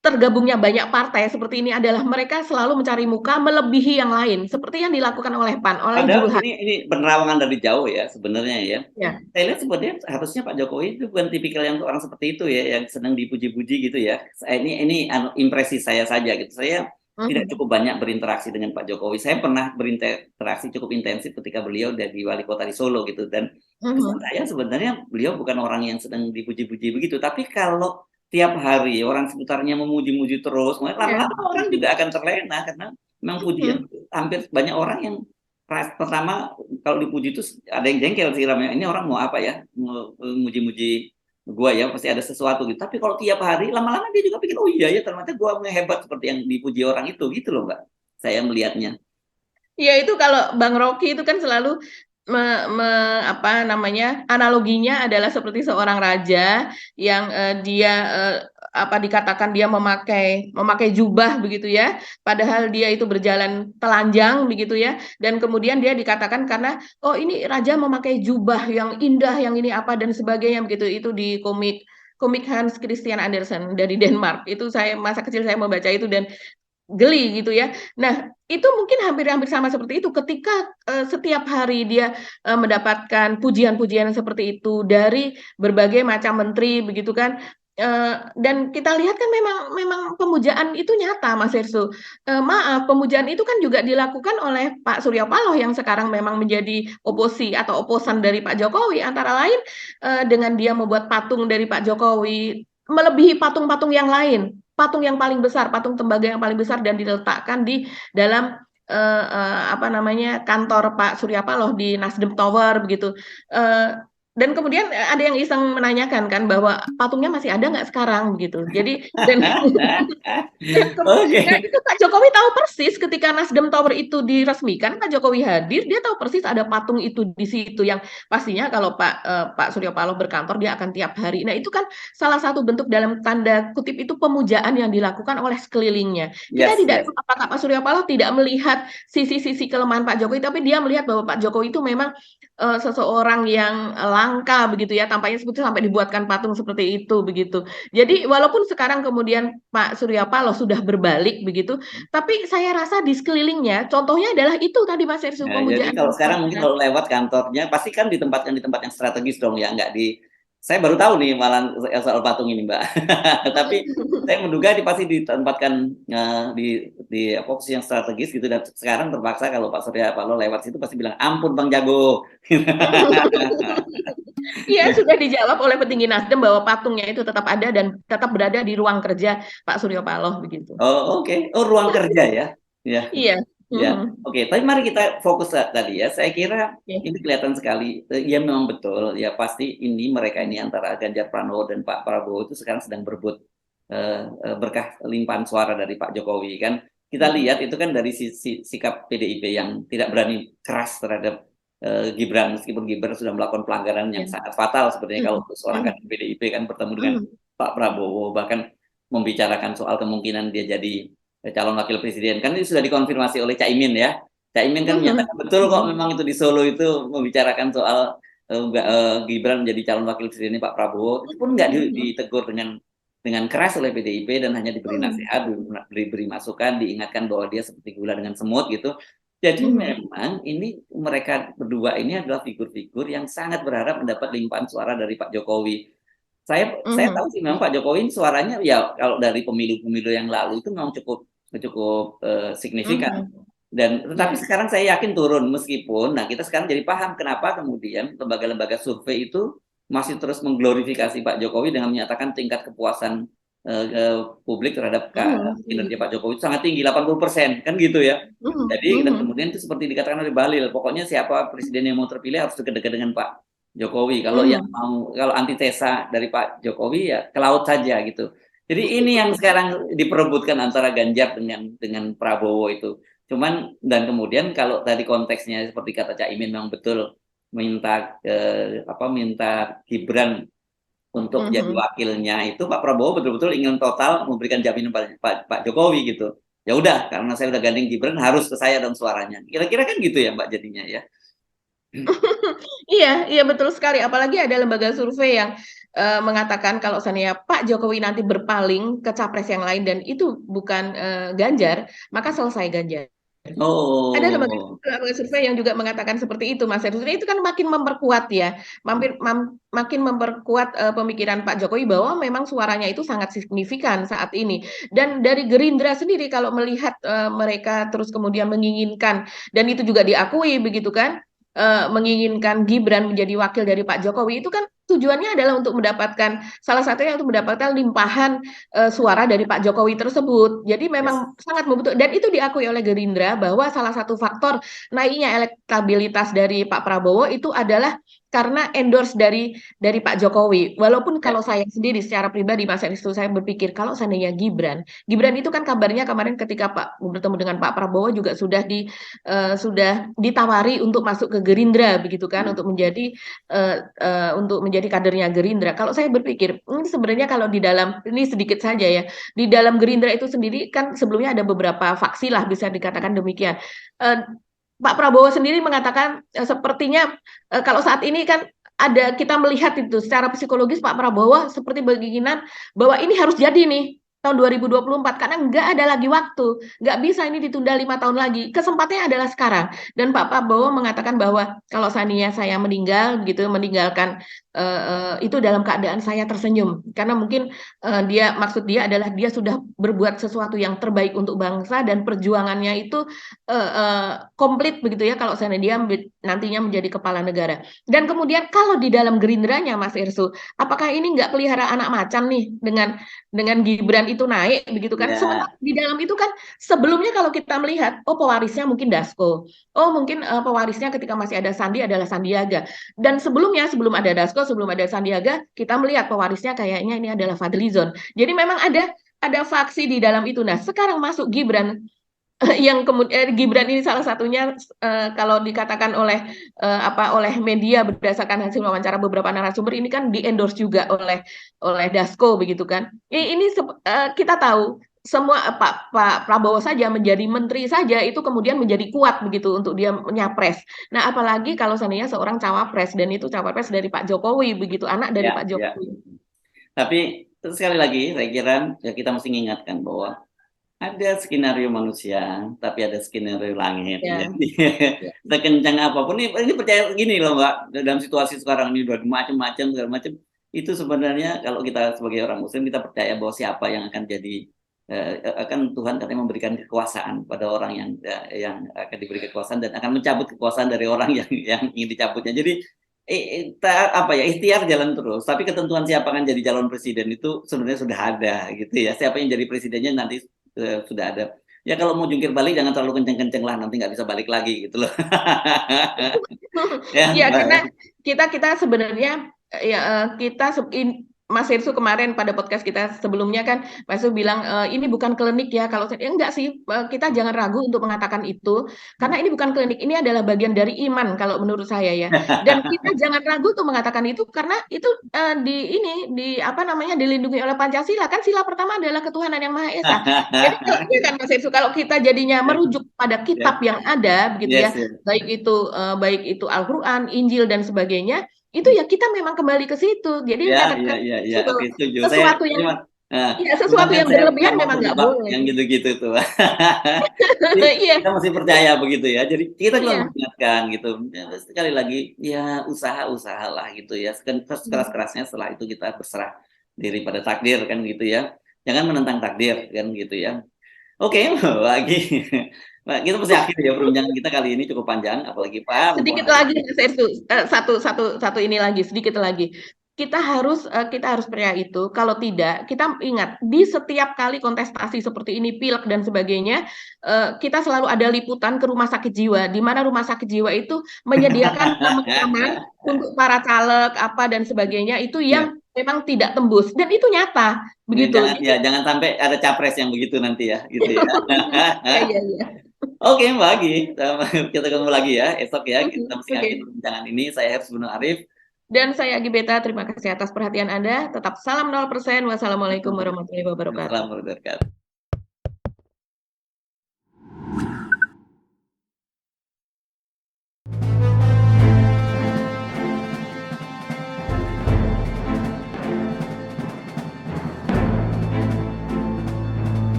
Tergabungnya banyak partai seperti ini adalah mereka selalu mencari muka melebihi yang lain, seperti yang dilakukan oleh PAN, oleh Padahal Zulhas. ini penerawangan dari jauh ya sebenarnya ya. Ya, Saya lihat sebenarnya harusnya Pak Jokowi itu bukan tipikal yang orang seperti itu ya, yang senang dipuji-puji gitu ya. Ini impresi saya saja gitu. Saya tidak mhm, cukup banyak berinteraksi dengan Pak Jokowi. Saya pernah berinteraksi cukup intensif ketika beliau jadi wali kota di Solo gitu. Dan kesan mhm, saya sebenarnya beliau bukan orang yang sedang dipuji-puji begitu. Tapi kalau tiap hari orang sekitarnya memuji-muji terus, iya, lama-lama orang mhm, juga akan terlena karena memang pujian mhm. hampir banyak orang yang pertama kalau dipuji itu ada yang jengkel sih ramai ini orang mau apa ya muji-muji gua ya pasti ada sesuatu gitu tapi kalau tiap hari lama-lama dia juga pikir oh iya ya ternyata gua hebat seperti yang dipuji orang itu gitu loh mbak saya melihatnya. Iya itu kalau Bang Rocky itu kan selalu me me apa namanya, analoginya adalah seperti seorang raja yang, dia, apa, dikatakan dia memakai memakai jubah begitu ya, padahal dia itu berjalan telanjang begitu ya, dan kemudian dia dikatakan karena, "Oh ini raja memakai jubah yang indah, yang ini apa," dan sebagainya begitu. Itu di komik komik Hans Christian Andersen dari Denmark. Itu saya masa kecil saya membaca itu dan geli gitu ya. Nah, itu mungkin hampir-hampir sama seperti itu ketika, setiap hari dia, mendapatkan pujian-pujian seperti itu dari berbagai macam menteri begitu kan, Dan kita lihat kan memang pemujaan itu nyata, Mas Herssu. Maaf, pemujaan itu kan juga dilakukan oleh Pak Surya Paloh yang sekarang memang menjadi oposisi atau oposan dari Pak Jokowi. Antara lain dengan dia membuat patung dari Pak Jokowi melebihi patung-patung yang lain, patung yang paling besar, patung tembaga yang paling besar dan diletakkan di dalam apa namanya kantor Pak Surya Paloh di Nasdem Tower begitu. Uh, dan kemudian ada yang iseng menanyakan kan bahwa patungnya masih ada nggak sekarang begitu. Jadi dan dan Oke. itu Pak Jokowi tahu persis ketika Nasdem Tower itu diresmikan, Pak Jokowi hadir, dia tahu persis ada patung itu di situ yang pastinya kalau Pak Surya Paloh berkantor dia akan tiap hari. Nah, itu kan salah satu bentuk dalam tanda kutip itu pemujaan yang dilakukan oleh sekelilingnya. Kita Yes, tidak yes. tahu apakah Pak Surya Paloh tidak melihat sisi-sisi kelemahan Pak Jokowi, tapi dia melihat bahwa Pak Jokowi itu memang seseorang yang langka begitu ya, tampaknya seperti sampai dibuatkan patung seperti itu begitu. Jadi walaupun sekarang kemudian Pak Surya Paloh sudah berbalik begitu, tapi saya rasa di sekelilingnya contohnya adalah itu tadi Mas Herssu, Nah, jadi kalau sekarang mungkin pemujaan-pemujaan. kalau lewat kantornya pasti kan ditempatkan di tempat yang strategis dong ya, nggak di. Saya baru tahu nih malah soal patung ini Mbak. Tapi saya menduga pasti ditempatkan di posisi yang strategis gitu dan sekarang terpaksa kalau Pak Surya Paloh lewat situ pasti bilang ampun Bang Jago. Iya, sudah dijawab oleh petinggi Nasdem bahwa patungnya itu tetap ada dan tetap berada di ruang kerja Pak Surya Paloh begitu. Oh, oke. Oh, ruang kerja ya. Ya. Iya. Ya, Mhm. oke. Tapi mari kita fokus tadi ya. Saya kira Oke. ini kelihatan sekali. Ya memang betul. Ya pasti ini mereka ini antara Ganjar Pranowo dan Pak Prabowo itu sekarang sedang berebut berkah limpahan suara dari Pak Jokowi kan. Kita lihat itu kan dari sikap PDIP yang tidak berani keras terhadap Gibran meskipun Gibran sudah melakukan pelanggaran yang Ya. sangat fatal sebenarnya kalau Mhm. seorang kader Mhm. PDIP kan bertemu dengan Mhm. Pak Prabowo bahkan membicarakan soal kemungkinan dia jadi calon wakil presiden kan ini sudah dikonfirmasi oleh Caimin ya. Caimin kan Mhm. menyatakan betul kok Mhm. memang itu di Solo itu membicarakan soal Gibran menjadi calon wakil presidennya Pak Prabowo itu pun nggak Mhm. ditegur dengan keras oleh PDIP dan hanya diberi Mhm. nasihat, diberi masukan, diingatkan bahwa dia seperti gula dengan semut gitu. Jadi Mhm. memang ini mereka berdua ini adalah figur-figur yang sangat berharap mendapat limpahan suara dari Pak Jokowi. Saya Mhm. tahu sih memang Pak Jokowi suaranya ya kalau dari pemilu-pemilu yang lalu itu memang cukup cukup signifikan. Mhm. Dan tetapi Ya. sekarang saya yakin turun meskipun nah kita sekarang jadi paham kenapa kemudian lembaga-lembaga survei itu masih terus mengglorifikasi Pak Jokowi dengan menyatakan tingkat kepuasan publik terhadap kinerja Mhm. Pak Jokowi itu sangat tinggi 80% kan gitu ya. Mhm. Jadi dan Mhm. kemudian itu seperti dikatakan oleh Balil, pokoknya siapa presiden yang mau terpilih harus dekat-dekat dengan Pak Jokowi. Kalau yang Mhm. mau kalau antitesa dari Pak Jokowi ya ke laut saja gitu. Jadi ini yang sekarang diperebutkan antara Ganjar dengan Prabowo itu. Cuman dan kemudian kalau tadi konteksnya seperti kata Cak Imin memang betul minta Gibran untuk jadi Mhm. wakilnya itu Pak Prabowo betul-betul ingin total memberikan jaminan pada Pak Jokowi gitu. Ya udah karena saya udah gandeng Gibran harus ke saya dong suaranya. Kira-kira kan gitu ya Mbak jadinya ya. Iya, iya betul sekali. Apalagi ada lembaga survei yang mengatakan kalau seandainya Pak Jokowi nanti berpaling ke capres yang lain dan itu bukan Ganjar, maka selesai Ganjar. Ada Oh. lembaga survei yang juga mengatakan seperti itu, Mas Heru. Itu kan makin memperkuat ya, makin memperkuat pemikiran Pak Jokowi bahwa memang suaranya itu sangat signifikan saat ini. Dan dari Gerindra sendiri kalau melihat mereka terus kemudian menginginkan dan itu juga diakui begitu kan, menginginkan Gibran menjadi wakil dari Pak Jokowi itu kan tujuannya adalah untuk mendapatkan salah satunya untuk mendapatkan limpahan suara dari Pak Jokowi tersebut. Jadi Yes. memang sangat membutuhkan dan itu diakui oleh Gerindra bahwa salah satu faktor naiknya elektabilitas dari Pak Prabowo itu adalah karena endorse dari Pak Jokowi. Walaupun Ya. kalau saya sendiri secara pribadi Mas Aristo saya berpikir kalau seandainya Gibran itu kan kabarnya kemarin ketika Pak bertemu dengan Pak Prabowo juga sudah ditawari untuk masuk ke Gerindra begitu kan untuk menjadi kadernya Gerindra. Kalau saya berpikir ini sebenarnya kalau di dalam ini sedikit saja ya di dalam Gerindra itu sendiri kan sebelumnya ada beberapa faksi lah bisa dikatakan demikian. Eh, Pak Prabowo sendiri mengatakan sepertinya kalau saat ini kan ada kita melihat itu secara psikologis Pak Prabowo seperti berkeinginan bahwa ini harus jadi nih tahun 2024 karena nggak ada lagi waktu, nggak bisa ini ditunda 5 tahun lagi. Kesempatannya adalah sekarang. Dan Pak Prabowo mengatakan bahwa kalau seandainya saya meninggal begitu meninggalkan itu dalam keadaan saya tersenyum karena mungkin maksud dia adalah dia sudah berbuat sesuatu yang terbaik untuk bangsa dan perjuangannya itu komplit begitu ya kalau seandainya dia nantinya menjadi kepala negara. Dan kemudian kalau di dalam Gerindranya Mas Irsu, apakah ini nggak pelihara anak macan nih dengan Gibran itu naik begitu kan? Ya, Sementara di dalam itu kan sebelumnya kalau kita melihat, oh pewarisnya mungkin Dasko, oh mungkin pewarisnya ketika masih ada Sandi adalah Sandiaga. Dan sebelumnya, sebelum ada Dasko, sebelum ada Sandiaga, kita melihat pewarisnya kayaknya ini adalah Fadlizon. Jadi memang ada faksi di dalam itu. Nah, sekarang masuk Gibran yang kemudian Gibran ini salah satunya kalau dikatakan oleh media berdasarkan hasil wawancara beberapa narasumber ini kan di-endorse juga oleh Dasko begitu kan. Ini kita tahu semua Pak Prabowo saja menjadi menteri saja itu kemudian menjadi kuat begitu untuk dia menyapres. Nah, apalagi kalau seandainya seorang cawapres dan itu cawapres dari Pak Jokowi begitu, anak dari ya, Pak ya. Jokowi. Tapi sekali lagi saya kira ya kita mesti mengingatkan bahwa ada skenario manusia, tapi ada skenario langit. Ya, Jadi ya. sekencang apapun ini percaya gini loh Mbak, dalam situasi sekarang ini udah macam-macam segala macam. Itu sebenarnya kalau kita sebagai orang Muslim kita percaya bahwa siapa yang akan jadi akan Tuhan katanya memberikan kekuasaan pada orang yang akan diberi kekuasaan dan akan mencabut kekuasaan dari orang yang ingin dicabutnya. Jadi apa ya ikhtiar jalan terus. Tapi ketentuan siapa akan jadi calon presiden itu sebenarnya sudah ada gitu ya. Siapa yang jadi presidennya nanti sudah ada. Ya kalau mau jungkir balik jangan terlalu kenceng-kenceng lah nanti nggak bisa balik lagi gitu loh. Ya, Ya, Mbak. karena kita sebenarnya ya Mas Irsu kemarin pada podcast kita sebelumnya kan Mas Irsu bilang ini bukan klinik ya kalau enggak sih kita jangan ragu untuk mengatakan itu karena ini bukan klinik ini adalah bagian dari iman kalau menurut saya ya dan kita jangan ragu untuk mengatakan itu karena itu di apa namanya dilindungi oleh Pancasila kan sila pertama adalah ketuhanan yang Maha Esa. Jadi iya kan Mas Irsu kalau kita jadinya merujuk pada Ya, kitab yang ada begitu ya yes, yes. baik itu Al-Quran, Injil dan sebagainya, itu ya kita memang kembali ke situ. Jadi Ya, ya, mengatakan ya, ya. itu Oke, setuju. sesuatu yang Cuma, eh, ya bukan sesuatu kan yang saya berlebihan mau memang nggak terjebak boleh. yang gitu-gitu tuh. Jadi Iya, kita masih percaya begitu ya. Jadi kita juga harus iya. mengingatkan gitu. Ya, sekali lagi, ya usaha-usaha lah gitu ya. Keras-kerasnya setelah itu kita berserah diri pada takdir kan gitu ya. Jangan menentang takdir kan gitu ya. Oke, lagi. Nah, kita mesti akhir ya perbincangan kita kali ini cukup panjang, apalagi Pak mumpung Sedikit hari lagi Mas Ersu, satu ini lagi, sedikit lagi. Kita harus percaya itu. Kalau tidak, kita ingat di setiap kali kontestasi seperti ini, pilek dan sebagainya, kita selalu ada liputan ke rumah sakit jiwa, di mana rumah sakit jiwa itu menyediakan kamar-kamar untuk para caleg apa dan sebagainya itu ya. yang memang tidak tembus dan itu nyata Ya, begitu. Jadi jangan sampai ada capres yang begitu nanti ya, gitu ya. ya ya ya. Oke, Mbak Agi, kita ketemu lagi ya esok ya. Kita mesti akhir Oke. perbincangan ini. Saya Herbs Gunung Arif. Dan saya Agi Beta, terima kasih atas perhatian Anda. Tetap salam 0%. Wassalamualaikum warahmatullahi wabarakatuh. Assalamualaikum warahmatullahi wabarakatuh.